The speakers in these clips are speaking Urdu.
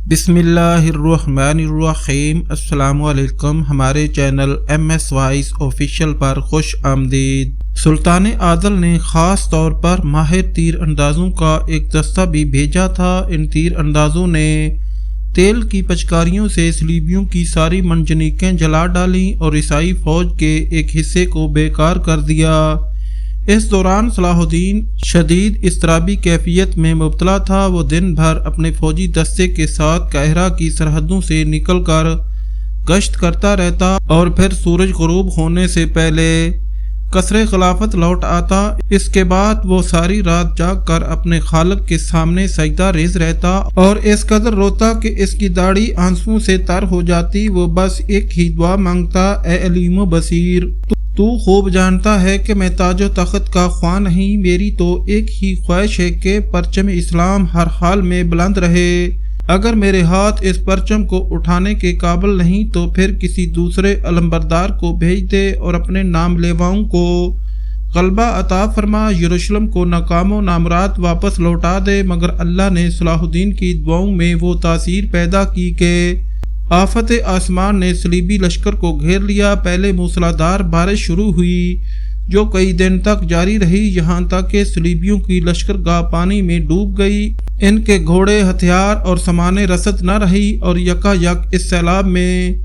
بسم اللہ الرحمن الرحیم۔ السلام علیکم۔ ہمارے چینل MS وائس آفیشیل پر خوش آمدید۔ سلطان عادل نے خاص طور پر ماہر تیر اندازوں کا ایک دستہ بھی بھیجا تھا۔ ان تیر اندازوں نے تیل کی پچکاریوں سے صلیبیوں کی ساری منجنیقیں جلا ڈالیں اور عیسائی فوج کے ایک حصے کو بیکار کر دیا۔ اس دوران صلاح الدین شدید اضطرابی کیفیت میں مبتلا تھا۔ وہ دن بھر اپنے فوجی دستے کے ساتھ قاہرہ کی سرحدوں سے نکل کر گشت کرتا رہتا اور پھر سورج غروب ہونے سے پہلے قصر خلافت لوٹ آتا۔ اس کے بعد وہ ساری رات جاگ کر اپنے خالق کے سامنے سجدہ ریز رہتا اور اس قدر روتا کہ اس کی داڑھی آنسوؤں سے تر ہو جاتی۔ وہ بس ایک ہی دعا مانگتا، اے علیم و بصیر، تو خوب جانتا ہے کہ میں تاج و تخت کا خواہ نہیں، میری تو ایک ہی خواہش ہے کہ پرچم اسلام ہر حال میں بلند رہے۔ اگر میرے ہاتھ اس پرچم کو اٹھانے کے قابل نہیں تو پھر کسی دوسرے علمبردار کو بھیج دے اور اپنے نام لیواؤں کو غلبہ عطا فرما، یروشلم کو ناکام و نامراد واپس لوٹا دے۔ مگر اللہ نے صلاح الدین کی دعاؤں میں وہ تاثیر پیدا کی کہ آفت آسمان نے صلیبی لشکر کو گھیر لیا۔ پہلے موسلادھار بارش شروع ہوئی جو کئی دن تک جاری رہی، یہاں تک کہ صلیبیوں کی لشکرگاہ پانی میں ڈوب گئی۔ ان کے گھوڑے، ہتھیار اور سامان رسد نہ رہی اور یکا یک اس سیلاب میں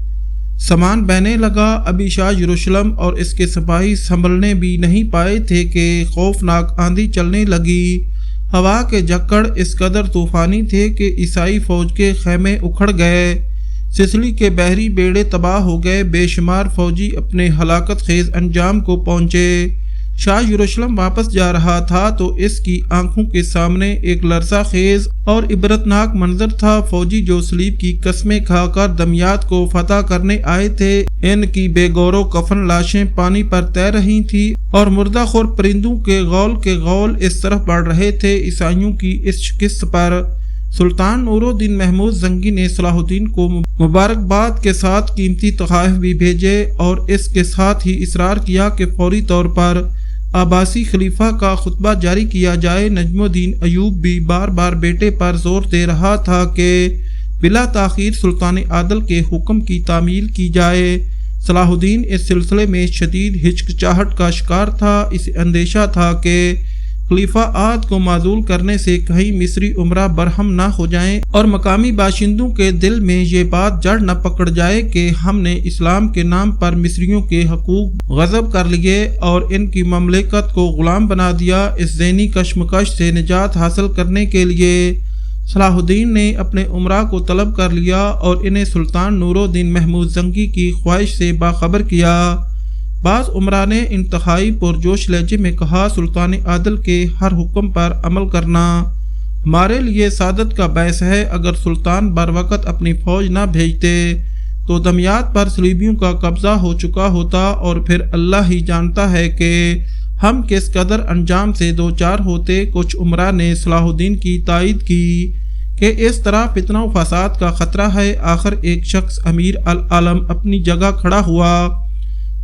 سامان بہنے لگا۔ ابھی شاہ یروشلم اور اس کے سپاہی سنبھلنے بھی نہیں پائے تھے کہ خوفناک آندھی چلنے لگی۔ ہوا کے جھکڑ اس قدر طوفانی تھے کہ عیسائی فوج کے خیمے اکھڑ گئے، سسلی کے بحری بیڑے تباہ ہو گئے، بے شمار فوجی اپنے ہلاکت خیز انجام کو پہنچے۔ شاہ یروشلم واپس جا رہا تھا تو اس کی آنکھوں کے سامنے ایک لرزہ خیز اور عبرتناک منظر تھا۔ فوجی جو صلیب کی قسمیں کھا کر دمیات کو فتح کرنے آئے تھے، ان کی بے گور و کفن لاشیں پانی پر تیر رہی تھیں اور مردہ خور پرندوں کے غول اس طرف بڑھ رہے تھے۔ عیسائیوں کی اس شکست پر سلطان نور الدین محمود زنگی نے صلاح الدین کو مبارکباد کے ساتھ قیمتی تحائف بھی بھیجے اور اس کے ساتھ ہی اصرار کیا کہ فوری طور پر عباسی خلیفہ کا خطبہ جاری کیا جائے۔ نجم الدین ایوب بھی بار بار بیٹے پر زور دے رہا تھا کہ بلا تاخیر سلطان عادل کے حکم کی تعمیل کی جائے۔ صلاح الدین اس سلسلے میں شدید ہچکچاہٹ کا شکار تھا۔ اسے اندیشہ تھا کہ خلیفہ عہد کو معزول کرنے سے کہیں مصری امراء برہم نہ ہو جائیں اور مقامی باشندوں کے دل میں یہ بات جڑ نہ پکڑ جائے کہ ہم نے اسلام کے نام پر مصریوں کے حقوق غصب کر لیے اور ان کی مملکت کو غلام بنا دیا۔ اس ذہنی کشمکش سے نجات حاصل کرنے کے لیے صلاح الدین نے اپنے امراء کو طلب کر لیا اور انہیں سلطان نور الدین محمود زنگی کی خواہش سے باخبر کیا۔ بعض امراء نے انتہائی پرجوش لہجے میں کہا، سلطان عادل کے ہر حکم پر عمل کرنا ہمارے لیے سعادت کا باعث ہے۔ اگر سلطان بر وقت اپنی فوج نہ بھیجتے تو دمیات پر صلیبیوں کا قبضہ ہو چکا ہوتا اور پھر اللہ ہی جانتا ہے کہ ہم کس قدر انجام سے دوچار ہوتے۔ کچھ امراء نے صلاح الدین کی تائید کی کہ اس طرح فتنہ و فساد کا خطرہ ہے۔ آخر ایک شخص امیر العالم اپنی جگہ کھڑا ہوا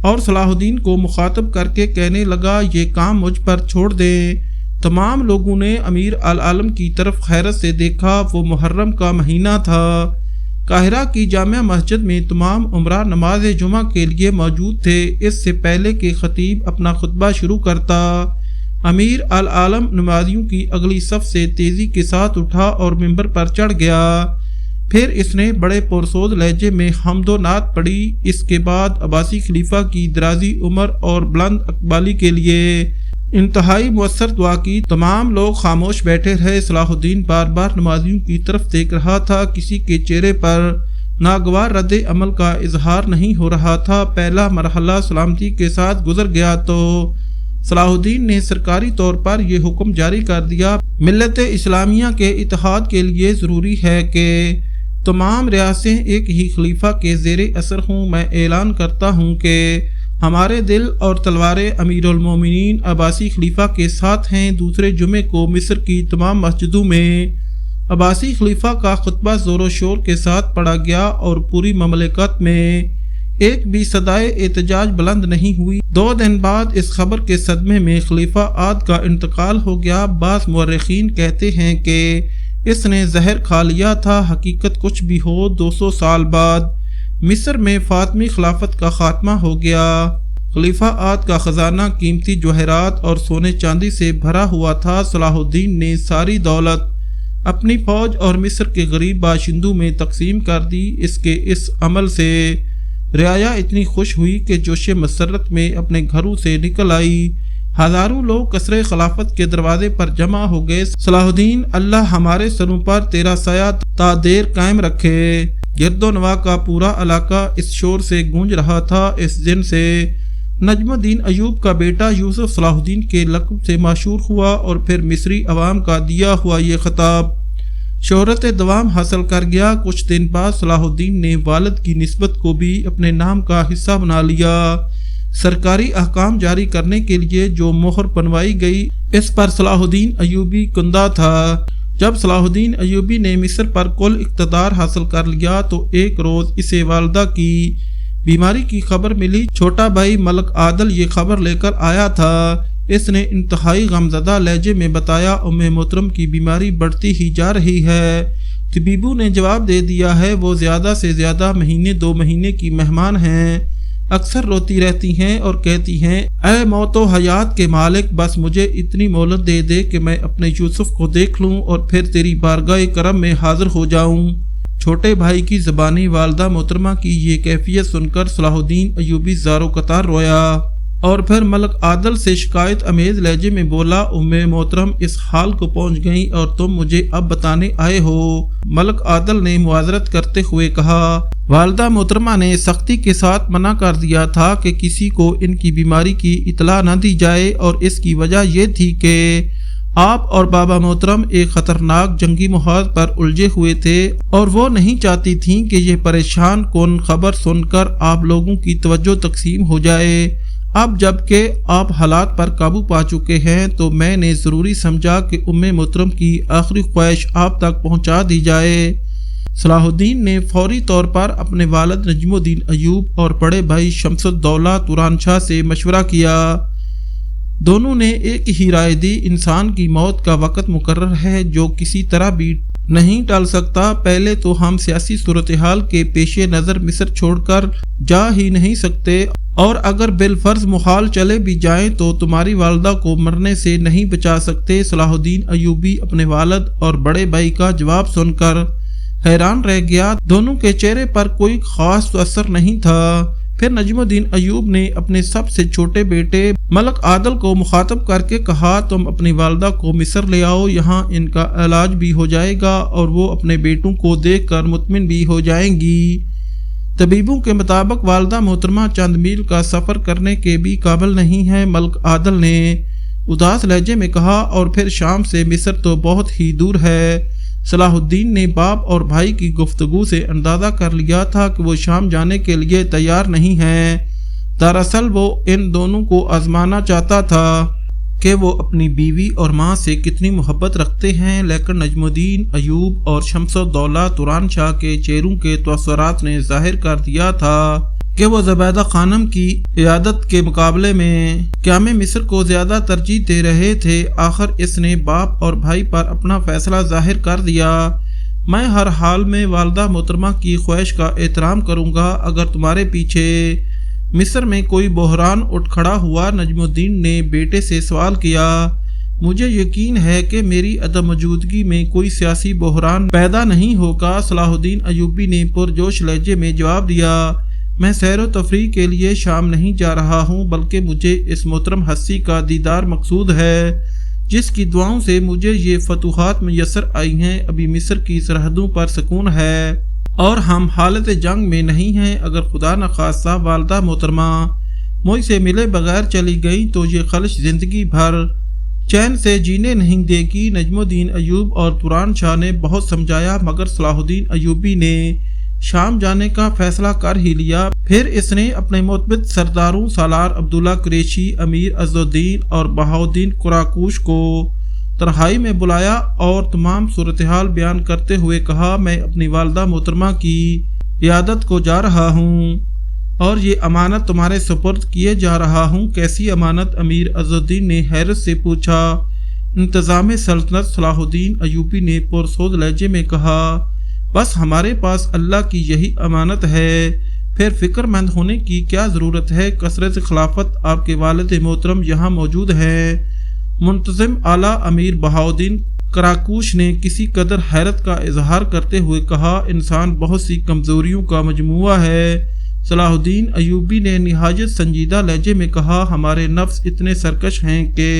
اور صلاح الدین کو مخاطب کر کے کہنے لگا، یہ کام مجھ پر چھوڑ دیں۔ تمام لوگوں نے امیر العالم کی طرف حیرت سے دیکھا۔ وہ محرم کا مہینہ تھا۔ قاہرہ کی جامع مسجد میں تمام امراء نماز جمعہ کے لیے موجود تھے۔ اس سے پہلے کہ خطیب اپنا خطبہ شروع کرتا، امیر العالم نمازیوں کی اگلی صف سے تیزی کے ساتھ اٹھا اور ممبر پر چڑھ گیا۔ پھر اس نے بڑے پرسود لہجے میں حمد و نعت پڑھی۔ اس کے بعد عباسی خلیفہ کی درازی عمر اور بلند اقبالی کے لیے انتہائی مؤثر دعا کی۔ تمام لوگ خاموش بیٹھے رہے۔ صلاح الدین بار بار نمازیوں کی طرف دیکھ رہا تھا، کسی کے چہرے پر ناگوار رد عمل کا اظہار نہیں ہو رہا تھا۔ پہلا مرحلہ سلامتی کے ساتھ گزر گیا تو صلاح الدین نے سرکاری طور پر یہ حکم جاری کر دیا، ملت اسلامیہ کے اتحاد کے لیے ضروری ہے کہ تمام ریاستیں ایک ہی خلیفہ کے زیر اثر ہوں۔ میں اعلان کرتا ہوں کہ ہمارے دل اور تلواریں امیر المومنین عباسی خلیفہ کے ساتھ ہیں۔ دوسرے جمعے کو مصر کی تمام مسجدوں میں عباسی خلیفہ کا خطبہ زور و شور کے ساتھ پڑھا گیا اور پوری مملکت میں ایک بھی صدائے احتجاج بلند نہیں ہوئی۔ 2 دن بعد اس خبر کے صدمے میں خلیفہ عہد کا انتقال ہو گیا۔ بعض مورخین کہتے ہیں کہ اس نے زہر کھا لیا تھا۔ حقیقت کچھ بھی ہو، 200 سال بعد مصر میں فاطمی خلافت کا خاتمہ ہو گیا۔ خلیفہ عاد کا خزانہ قیمتی جواہرات اور سونے چاندی سے بھرا ہوا تھا۔ صلاح الدین نے ساری دولت اپنی فوج اور مصر کے غریب باشندوں میں تقسیم کر دی۔ اس عمل سے رعایا اتنی خوش ہوئی کہ جوش مسرت میں اپنے گھروں سے نکل آئی۔ ہزاروں لوگ قصر خلافت کے دروازے پر جمع ہو گئے۔ صلاح الدین، اللہ ہمارے سروں پر تیرا سایہ تا دیر قائم رکھے۔ گرد و نواح کا پورا علاقہ اس شور سے گونج رہا تھا۔ اس دن سے نجم الدین ایوب کا بیٹا یوسف صلاح الدین کے لقب سے مشہور ہوا، اور پھر مصری عوام کا دیا ہوا یہ خطاب شہرت دوام حاصل کر گیا۔ کچھ دن بعد صلاح الدین نے والد کی نسبت کو بھی اپنے نام کا حصہ بنا لیا۔ سرکاری احکام جاری کرنے کے لیے جو مہر بنوائی گئی، اس پر صلاح الدین ایوبی کندہ تھا۔ جب صلاح الدین ایوبی نے مصر پر کل اقتدار حاصل کر لیا تو ایک روز اسے والدہ کی بیماری کی خبر ملی۔ چھوٹا بھائی ملک عادل یہ خبر لے کر آیا تھا۔ اس نے انتہائی غمزدہ لہجے میں بتایا، ام محترم کی بیماری بڑھتی ہی جا رہی ہے۔ طبیبوں نے جواب دے دیا ہے وہ زیادہ سے زیادہ مہینے 2 مہینے کی مہمان ہیں۔ اکثر روتی رہتی ہیں اور کہتی ہیں، اے موت و حیات کے مالک، بس مجھے اتنی مہلت دے دے کہ میں اپنے یوسف کو دیکھ لوں اور پھر تیری بارگاہ کرم میں حاضر ہو جاؤں۔ چھوٹے بھائی کی زبانی والدہ محترمہ کی یہ کیفیت سن کر صلاح الدین ایوبی زارو قطار رویا، اور پھر ملک عادل سے شکایت امیز لہجے میں بولا، ام محترم اس حال کو پہنچ گئیں اور تم مجھے اب بتانے آئے ہو۔ ملک عادل نے معذرت کرتے ہوئے کہا، والدہ محترمہ نے سختی کے ساتھ منع کر دیا تھا کہ کسی کو ان کی بیماری کی اطلاع نہ دی جائے، اور اس کی وجہ یہ تھی کہ آپ اور بابا محترم ایک خطرناک جنگی محاذ پر الجھے ہوئے تھے، اور وہ نہیں چاہتی تھیں کہ یہ پریشان کن خبر سن کر آپ لوگوں کی توجہ تقسیم ہو جائے۔ اب جب کہ آپ حالات پر قابو پا چکے ہیں تو میں نے ضروری سمجھا کہ ام محترم کی آخری خواہش آپ تک پہنچا دی جائے۔ صلاح الدین نے فوری طور پر اپنے والد نجم الدین ایوب اور بڑے بھائی شمس الدولہ توران شاہ سے مشورہ کیا۔ دونوں نے ایک ہی رائے دی، انسان کی موت کا وقت مقرر ہے جو کسی طرح بھی نہیں ٹل سکتا۔ پہلے تو ہم سیاسی صورتحال کے پیش نظر مصر چھوڑ کر جا ہی نہیں سکتے، اور اگر بالفرض محال چلے بھی جائیں تو تمہاری والدہ کو مرنے سے نہیں بچا سکتے۔ صلاح الدین ایوبی اپنے والد اور بڑے بھائی کا جواب سن کر حیران رہ گیا۔ دونوں کے چہرے پر کوئی خاص اثر نہیں تھا۔ پھر نجم الدین ایوب نے اپنے سب سے چھوٹے بیٹے ملک عادل کو مخاطب کر کے کہا، تم اپنی والدہ کو مصر لے آؤ، یہاں ان کا علاج بھی ہو جائے گا اور وہ اپنے بیٹوں کو دیکھ کر مطمئن بھی ہو جائیں گی۔ طبیبوں کے مطابق والدہ محترمہ چند میل کا سفر کرنے کے بھی قابل نہیں ہے، ملک عادل نے اداس لہجے میں کہا، اور پھر شام سے مصر تو بہت ہی دور ہے۔ صلاح الدین نے باپ اور بھائی کی گفتگو سے اندازہ کر لیا تھا کہ وہ شام جانے کے لیے تیار نہیں ہیں۔ دراصل وہ ان دونوں کو آزمانا چاہتا تھا کہ وہ اپنی بیوی اور ماں سے کتنی محبت رکھتے ہیں، لیکن نجم الدین ایوب اور شمس الدولہ توران شاہ کے چہروں کے تاثرات نے ظاہر کر دیا تھا کہ وہ زبیدہ خانم کی عیادت کے مقابلے میں قیام مصر کو زیادہ ترجیح دے رہے تھے۔ آخر اس نے باپ اور بھائی پر اپنا فیصلہ ظاہر کر دیا، میں ہر حال میں والدہ محترمہ کی خواہش کا احترام کروں گا۔ اگر تمہارے پیچھے مصر میں کوئی بحران اٹھ کھڑا ہوا، نجم الدین نے بیٹے سے سوال کیا، مجھے یقین ہے کہ میری عدم موجودگی میں کوئی سیاسی بحران پیدا نہیں ہوگا۔ صلاح الدین ایوبی نے پرجوش لہجے میں جواب دیا، میں سیر و تفریح کے لیے شام نہیں جا رہا ہوں، بلکہ مجھے اس محترم ہستی کا دیدار مقصود ہے جس کی دعاؤں سے مجھے یہ فتوحات میسر آئی ہیں۔ ابھی مصر کی سرحدوں پر سکون ہے اور ہم حالت جنگ میں نہیں ہیں۔ اگر خدا نخواستہ والدہ محترمہ مجھ سے ملے بغیر چلی گئی تو یہ خلش زندگی بھر چین سے جینے نہیں دے گی۔ نجم الدین ایوب اور توران شاہ نے بہت سمجھایا، مگر صلاح الدین ایوبی نے شام جانے کا فیصلہ کر ہی لیا۔ پھر اس نے اپنے مثبت سرداروں سالار عبداللہ قریشی، امیر عز الدین اور بہاؤالدین قراقوش کو تنہائی میں بلایا اور تمام صورتحال بیان کرتے ہوئے کہا، میں اپنی والدہ محترمہ کی عیادت کو جا رہا ہوں اور یہ امانت تمہارے سپرد کیے جا رہا ہوں۔ کیسی امانت؟ امیر عز الدین نے حیرت سے پوچھا۔ انتظام سلطنت صلاح الدین ایوبی نے پرسود لہجے میں کہا، بس ہمارے پاس اللہ کی یہی امانت ہے، پھر فکر مند ہونے کی کیا ضرورت ہے؟ کثرت خلافت آپ کے والد محترم یہاں موجود ہیں۔ منتظم اعلیٰ امیر بہاؤالدین کراکوش نے کسی قدر حیرت کا اظہار کرتے ہوئے کہا، انسان بہت سی کمزوریوں کا مجموعہ ہے۔ صلاح الدین ایوبی نے نہایت سنجیدہ لہجے میں کہا، ہمارے نفس اتنے سرکش ہیں کہ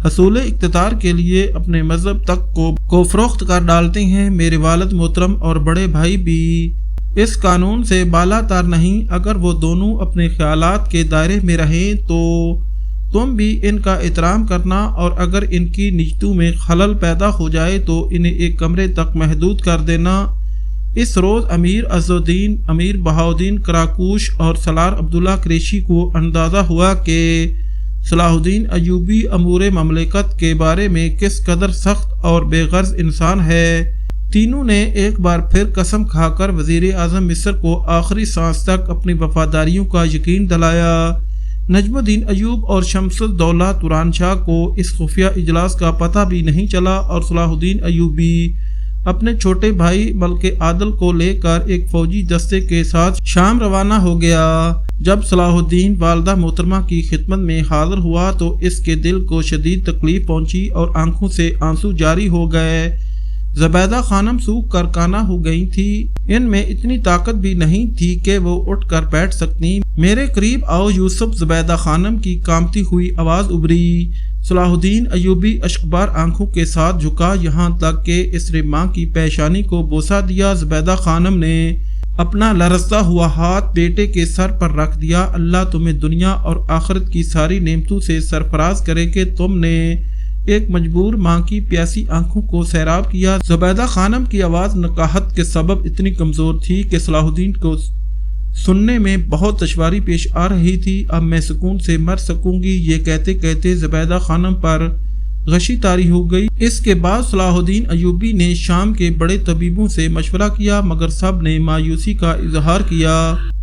حصول اقتدار کے لیے اپنے مذہب تک کو فروخت کر ڈالتے ہیں۔ میرے والد محترم اور بڑے بھائی بھی اس قانون سے بالا تر نہیں، اگر وہ دونوں اپنے خیالات کے دائرے میں رہیں تو تم بھی ان کا احترام کرنا، اور اگر ان کی نجتوں میں خلل پیدا ہو جائے تو انہیں ایک کمرے تک محدود کر دینا۔ اس روز امیر عز الدین، امیر بہاؤالدین کراکوش اور سالار عبداللہ قریشی کو اندازہ ہوا کہ صلاح الدین ایوبی امور مملکت کے بارے میں کس قدر سخت اور بے غرض انسان ہے۔ تینوں نے ایک بار پھر قسم کھا کر وزیر اعظم مصر کو آخری سانس تک اپنی وفاداریوں کا یقین دلایا۔ نجم الدین ایوب اور شمس الدولہ تورانشاہ کو اس خفیہ اجلاس کا پتہ بھی نہیں چلا، اور صلاح الدین ایوبی اپنے چھوٹے بھائی ملک عادل کو لے کر ایک فوجی دستے کے ساتھ شام روانہ ہو گیا۔ جب صلاح الدین والدہ محترمہ کی خدمت میں حاضر ہوا تو اس کے دل کو شدید تکلیف پہنچی اور آنکھوں سے آنسو جاری ہو گئے۔ زبیدہ خانم سوکھ کر کانا ہو گئی تھی، ان میں اتنی طاقت بھی نہیں تھی کہ وہ اٹھ کر بیٹھ سکتی۔ میرے قریب آؤ یوسف، زبیدہ خانم کی کانپتی ہوئی آواز ابھری۔ صلاح الدین ایوبی اشکبار آنکھوں کے ساتھ جھکا، یہاں تک کہ اس نے ماں کی پیشانی کو بوسہ دیا۔ زبیدہ خانم نے اپنا لرزتا ہوا ہاتھ بیٹے کے سر پر رکھ دیا۔ اللہ تمہیں دنیا اور آخرت کی ساری نعمتوں سے سرفراز کرے کہ تم نے ایک مجبور ماں کی پیاسی آنکھوں کو سیراب کیا۔ زبیدہ خانم کی آواز نقاہت کے سبب اتنی کمزور تھی کہ صلاح الدین کو سننے میں بہت دشواری پیش آ رہی تھی۔ اب میں سکون سے مر سکوں گی، یہ کہتے کہتے زبیدہ خانم پر غشی طاری ہو گئی۔ اس کے بعد صلاح الدین ایوبی نے شام کے بڑے طبیبوں سے مشورہ کیا، مگر سب نے مایوسی کا اظہار کیا۔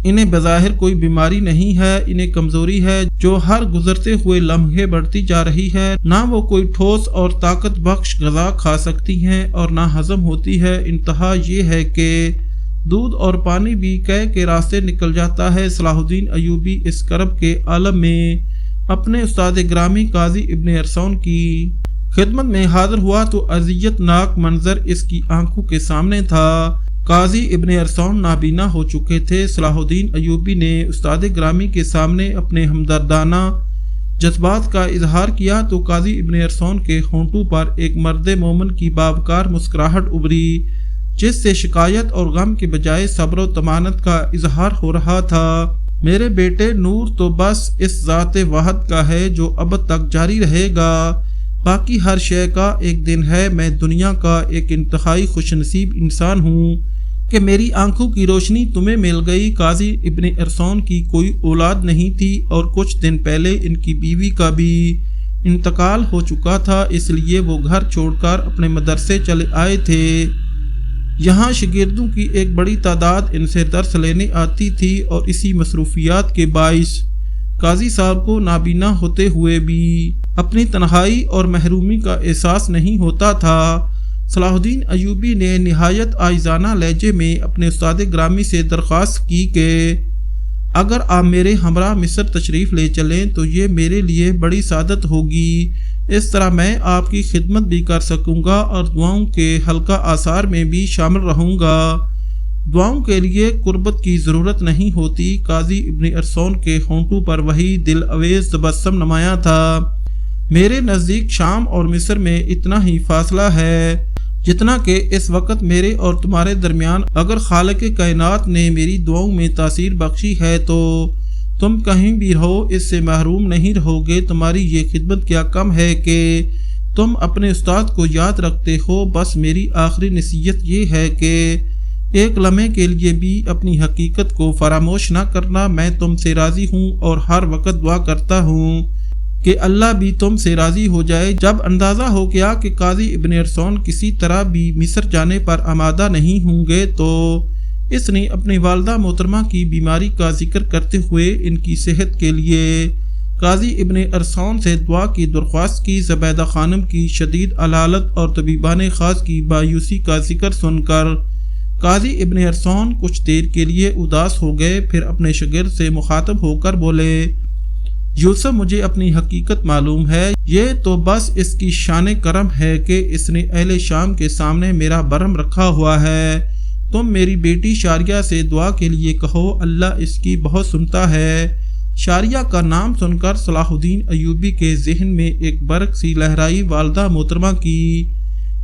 انہیں بظاہر کوئی بیماری نہیں ہے، انہیں کمزوری ہے جو ہر گزرتے ہوئے لمحے بڑھتی جا رہی ہے۔ نہ وہ کوئی ٹھوس اور طاقت بخش غذا کھا سکتی ہیں اور نہ ہضم ہوتی ہے۔ انتہا یہ ہے کہ دودھ اور پانی بھی قے کے راستے نکل جاتا ہے۔ صلاح الدین ایوبی اس کرب کے عالم میں اپنے استاد گرامی قاضی ابن ارسون کی خدمت میں حاضر ہوا تو اذیت ناک منظر اس کی آنکھوں کے سامنے تھا۔ قاضی ابن ارسون نابینا ہو چکے تھے۔ صلاح الدین ایوبی نے استاد گرامی کے سامنے اپنے ہمدردانہ جذبات کا اظہار کیا تو قاضی ابن ارسون کے ہونٹوں پر ایک مرد مومن کی باوقار مسکراہٹ ابھری، جس سے شکایت اور غم کے بجائے صبر و طمانت کا اظہار ہو رہا تھا۔ میرے بیٹے، نور تو بس اس ذات واحد کا ہے جو اب تک جاری رہے گا، باقی ہر شے کا ایک دن ہے۔ میں دنیا کا ایک انتہائی خوش نصیب انسان ہوں کہ میری آنکھوں کی روشنی تمہیں مل گئی۔ قاضی ابن ارسون کی کوئی اولاد نہیں تھی اور کچھ دن پہلے ان کی بیوی کا بھی انتقال ہو چکا تھا، اس لیے وہ گھر چھوڑ کر اپنے مدرسے چلے آئے تھے۔ یہاں شاگردوں کی ایک بڑی تعداد ان سے درس لینے آتی تھی اور اسی مصروفیات کے باعث قاضی صاحب کو نابینا ہوتے ہوئے بھی اپنی تنہائی اور محرومی کا احساس نہیں ہوتا تھا۔ صلاح الدین ایوبی نے نہایت عاجزانہ لہجے میں اپنے استاد گرامی سے درخواست کی کہ اگر آپ میرے ہمراہ مصر تشریف لے چلیں تو یہ میرے لیے بڑی سعادت ہوگی، اس طرح میں آپ کی خدمت بھی کر سکوں گا اور دعاؤں کے حلقہ آثار میں بھی شامل رہوں گا۔ دعاؤں کے لیے قربت کی ضرورت نہیں ہوتی۔ قاضی ابن ارسون کے ہونٹوں پر وہی دل اویز تبسم نمایاں تھا۔ میرے نزدیک شام اور مصر میں اتنا ہی فاصلہ ہے جتنا کہ اس وقت میرے اور تمہارے درمیان، اگر خالق کائنات نے میری دعاؤں میں تاثیر بخشی ہے تو تم کہیں بھی رہو اس سے محروم نہیں رہو گے۔ تمہاری یہ خدمت کیا کم ہے کہ تم اپنے استاد کو یاد رکھتے ہو۔ بس میری آخری نصیحت یہ ہے کہ ایک لمحے کے لیے بھی اپنی حقیقت کو فراموش نہ کرنا۔ میں تم سے راضی ہوں اور ہر وقت دعا کرتا ہوں کہ اللہ بھی تم سے راضی ہو جائے۔ جب اندازہ ہو گیا کہ قاضی ابن ارسون کسی طرح بھی مصر جانے پر آمادہ نہیں ہوں گے تو اس نے اپنی والدہ محترمہ کی بیماری کا ذکر کرتے ہوئے ان کی صحت کے لیے قاضی ابن ارسون سے دعا کی درخواست کی۔ زبیدہ خانم کی شدید علالت اور طبیبان خاص کی مایوسی کا ذکر سن کر قاضی ابن ارسون کچھ دیر کے لیے اداس ہو گئے، پھر اپنے شاگرد سے مخاطب ہو کر بولے، یوسف مجھے اپنی حقیقت معلوم ہے، یہ تو بس اس کی شان کرم ہے کہ اس نے اہل شام کے سامنے میرا برہم رکھا ہوا ہے۔ تم میری بیٹی شاریہ سے دعا کے لیے کہو، اللہ اس کی بہت سنتا ہے۔ شاریہ کا نام سن کر صلاح الدین ایوبی کے ذہن میں ایک برق سی لہرائی۔ والدہ محترمہ کی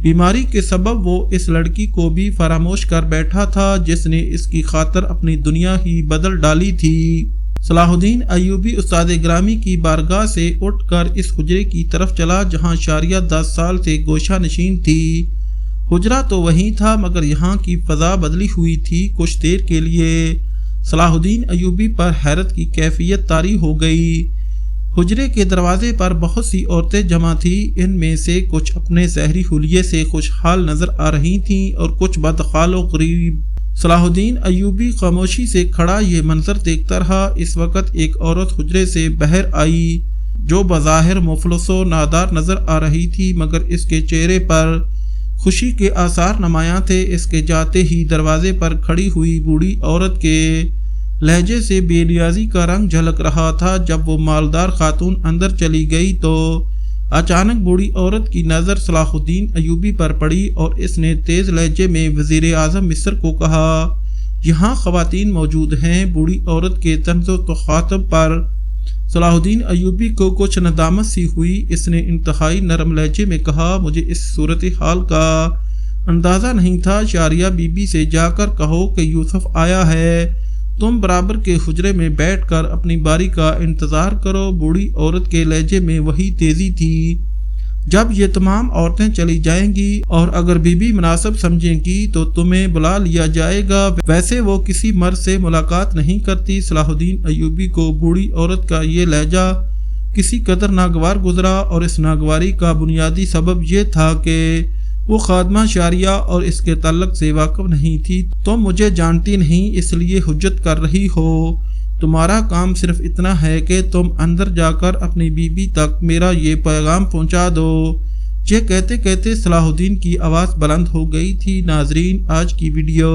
بیماری کے سبب وہ اس لڑکی کو بھی فراموش کر بیٹھا تھا جس نے اس کی خاطر اپنی دنیا ہی بدل ڈالی تھی۔ صلاح الدین ایوبی استاد گرامی کی بارگاہ سے اٹھ کر اس حجرے کی طرف چلا جہاں شاریہ 10 سال سے گوشہ نشین تھی۔ حجرہ تو وہی تھا مگر یہاں کی فضا بدلی ہوئی تھی۔ کچھ دیر کے لیے صلاح الدین ایوبی پر حیرت کی کیفیت طاری ہو گئی۔ حجرے کے دروازے پر بہت سی عورتیں جمع تھیں، ان میں سے کچھ اپنے زہری حلیے سے خوشحال نظر آ رہی تھیں اور کچھ بدحال و غریب۔ صلاح الدین ایوبی خاموشی سے کھڑا یہ منظر دیکھتا رہا۔ اس وقت ایک عورت حجرے سے باہر آئی جو بظاہر مفلس و نادار نظر آ رہی تھی مگر اس کے چہرے پر خوشی کے آثار نمایاں تھے۔ اس کے جاتے ہی دروازے پر کھڑی ہوئی بوڑھی عورت کے لہجے سے بے نیازی کا رنگ جھلک رہا تھا۔ جب وہ مالدار خاتون اندر چلی گئی تو اچانک بوڑھی عورت کی نظر صلاح الدین ایوبی پر پڑی اور اس نے تیز لہجے میں وزیر اعظم مصر کو کہا، یہاں خواتین موجود ہیں۔ بوڑھی عورت کے طنز و تخاطب پر صلاح الدین ایوبی کو کچھ ندامت سی ہوئی۔ اس نے انتہائی نرم لہجے میں کہا، مجھے اس صورتحال کا اندازہ نہیں تھا۔ شاریہ بی بی سے جا کر کہو کہ یوسف آیا ہے، تم برابر کے حجرے میں بیٹھ کر اپنی باری کا انتظار کرو۔ بوڑھی عورت کے لہجے میں وہی تیزی تھی۔ جب یہ تمام عورتیں چلی جائیں گی اور اگر بی بی مناسب سمجھیں گی تو تمہیں بلا لیا جائے گا، ویسے وہ کسی مرد سے ملاقات نہیں کرتی۔ صلاح الدین ایوبی کو بوڑھی عورت کا یہ لہجہ کسی قدر ناگوار گزرا اور اس ناگواری کا بنیادی سبب یہ تھا کہ وہ خادمہ شاریہ اور اس کے تعلق سے واقف نہیں تھی۔ تم مجھے جانتی نہیں اس لیے حجت کر رہی ہو، تمہارا کام صرف اتنا ہے کہ تم اندر جا کر اپنی بی بی تک میرا یہ پیغام پہنچا دو۔ یہ کہتے کہتے صلاح الدین کی آواز بلند ہو گئی تھی۔ ناظرین، آج کی ویڈیو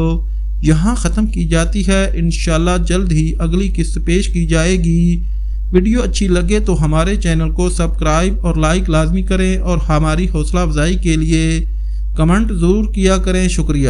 یہاں ختم کی جاتی ہے، انشاءاللہ جلد ہی اگلی قسط پیش کی جائے گی۔ ویڈیو اچھی لگے تو ہمارے چینل کو سبسکرائب اور لائک لازمی کریں اور ہماری حوصلہ افزائی کے لیے کمنٹ ضرور کیا کریں۔ شکریہ۔